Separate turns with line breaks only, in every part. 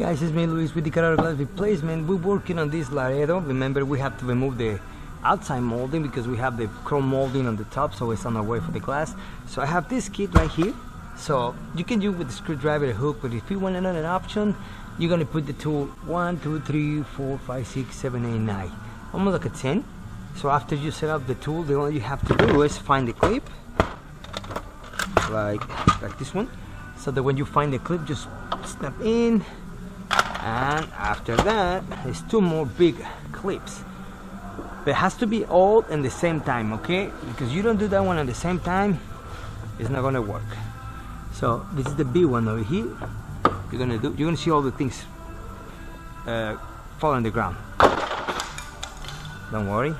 Guys, it's me Luis with the Vidriokar glass replacement. We're working on this Laredo. Remember, we have to remove the outside molding because we have the chrome molding on the top, so it's on our way for the glass. So I have this kit right here. So you can use with the screwdriver, the hook, but if you want another option, you're gonna put the tool 1, 2, 3, 4, 5, 6, 7, 8, 9, almost like a 10. So after you set up the tool, the only you have to do is find the clip, like this one. So that when you find the clip, just snap in. And after that, there's two more big clips. But it has to be all in the same time, okay? Because you don't do that one at the same time, it's not gonna work. So this is the big one over here. You're gonna see all the things fall on the ground. Don't worry.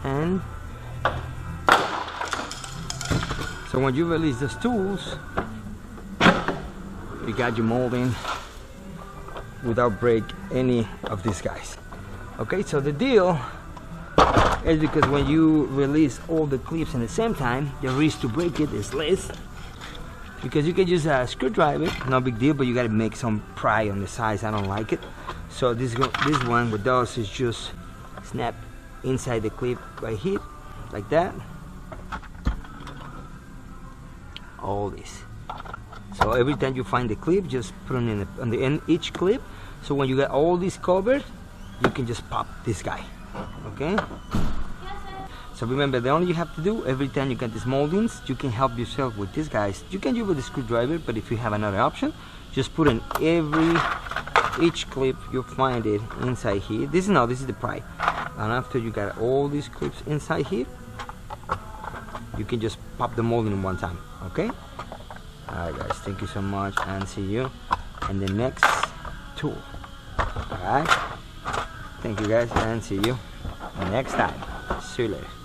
And so when you release those tools, you got your molding without break any of these guys. Okay, so the deal is because when you release all the clips at the same time, the risk to break it is less, because you can use a screwdriver, no big deal, but you got to make some pry on the sides. I don't like it. So this one with those is just snap inside the clip right here, like that. All this. So every time you find the clip, just put it on the end each clip. So when you got all these covered, you can just pop this guy. Okay? So remember, the only you have to do every time you get these moldings, you can help yourself with these guys. You can do it with a screwdriver, but if you have another option, just put in each clip you find it inside here. This is the pry. And after you got all these clips inside here, you can just pop the molding in one time. Okay? Alright guys, thank you so much, and see you in the next tool. Alright, thank you guys, and see you next time. See you later.